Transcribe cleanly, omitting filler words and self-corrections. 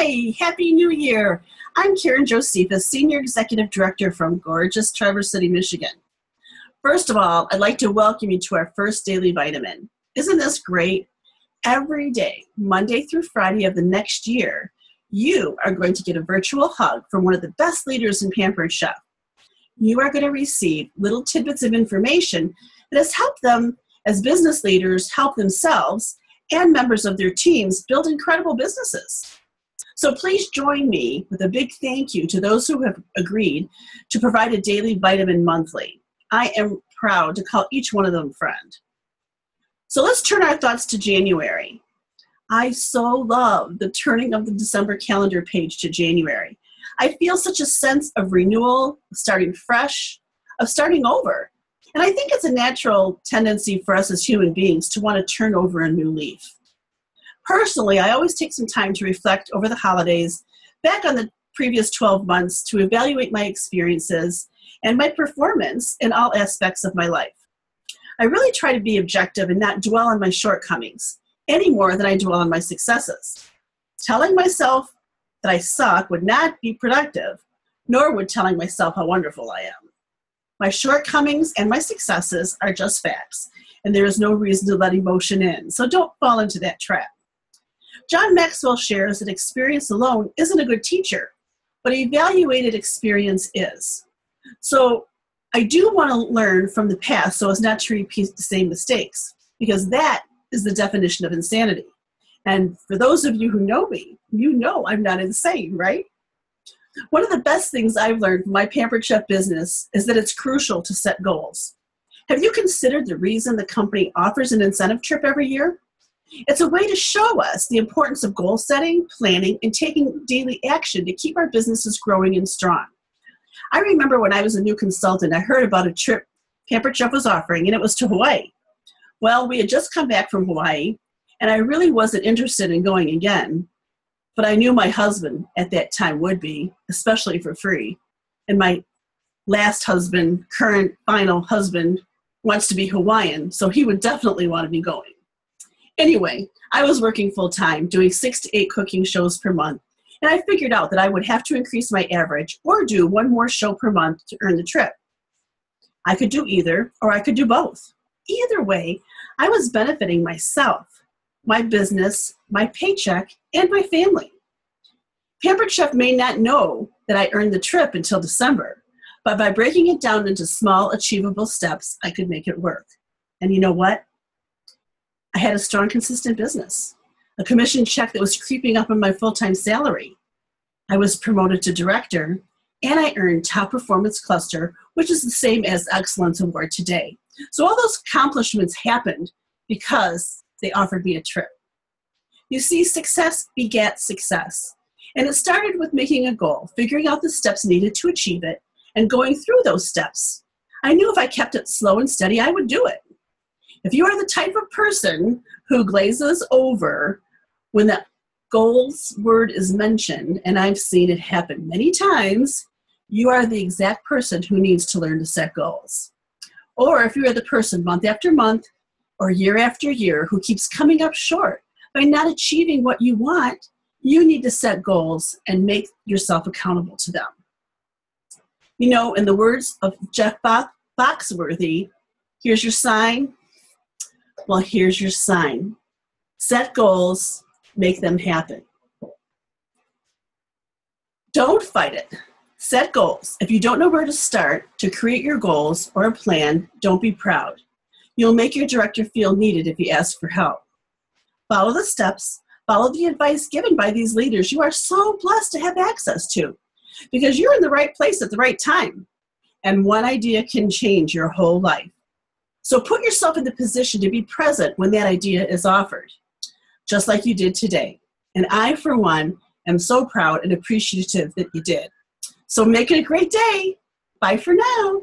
Hi, Happy New Year. I'm Karan Josephus, Senior Executive Director from gorgeous Traverse City, Michigan. First of all, I'd like to welcome you to our first daily vitamin. Isn't this great? Every day, Monday through Friday of the next year, you are going to get a virtual hug from one of the best leaders in Pampered Chef. You are going to receive little tidbits of information that has helped them as business leaders help themselves and members of their teams build incredible businesses. So please join me with a big thank you to those who have agreed to provide a daily vitamin monthly. I am proud to call each one of them friend. So let's turn our thoughts to January. I so love the turning of the December calendar page to January. I feel such a sense of renewal, of starting fresh, of starting over. And I think it's a natural tendency for us as human beings to want to turn over a new leaf. Personally, I always take some time to reflect over the holidays, back on the previous 12 months, to evaluate my experiences and my performance in all aspects of my life. I really try to be objective and not dwell on my shortcomings any more than I dwell on my successes. Telling myself that I suck would not be productive, nor would telling myself how wonderful I am. My shortcomings and my successes are just facts, and there is no reason to let emotion in, so don't fall into that trap. John Maxwell shares that experience alone isn't a good teacher, but evaluated experience is. So I do want to learn from the past so as not to repeat the same mistakes, because that is the definition of insanity. And for those of you who know me, you know I'm not insane, right? One of the best things I've learned from my Pampered Chef business is that it's crucial to set goals. Have you considered the reason the company offers an incentive trip every year? It's a way to show us the importance of goal setting, planning, and taking daily action to keep our businesses growing and strong. I remember when I was a new consultant, I heard about a trip Pampered Chef was offering, and it was to Hawaii. Well, we had just come back from Hawaii, and I really wasn't interested in going again, but I knew my husband at that time would be, especially for free. And my last husband, current final husband, wants to be Hawaiian, so he would definitely want to be going. Anyway, I was working full-time, doing 6 to 8 cooking shows per month, and I figured out that I would have to increase my average or do one more show per month to earn the trip. I could do either, or I could do both. Either way, I was benefiting myself, my business, my paycheck, and my family. Pampered Chef may not know that I earned the trip until December, but by breaking it down into small, achievable steps, I could make it work. And you know what? I had a strong, consistent business, a commission check that was creeping up on my full-time salary. I was promoted to director, and I earned top performance cluster, which is the same as Excellence Award today. So all those accomplishments happened because they offered me a trip. You see, success begets success. And it started with making a goal, figuring out the steps needed to achieve it, and going through those steps. I knew if I kept it slow and steady, I would do it. If you are the type of person who glazes over when the goals word is mentioned, and I've seen it happen many times, you are the exact person who needs to learn to set goals. Or if you are the person month after month or year after year who keeps coming up short by not achieving what you want, you need to set goals and make yourself accountable to them. You know, in the words of Jeff Foxworthy, here's your sign. Well, here's your sign. Set goals, make them happen. Don't fight it. Set goals. If you don't know where to start to create your goals or a plan, don't be proud. You'll make your director feel needed if you ask for help. Follow the steps. Follow the advice given by these leaders you are so blessed to have access to, because you're in the right place at the right time. And one idea can change your whole life. So put yourself in the position to be present when that idea is offered, just like you did today. And I, for one, am so proud and appreciative that you did. So make it a great day. Bye for now.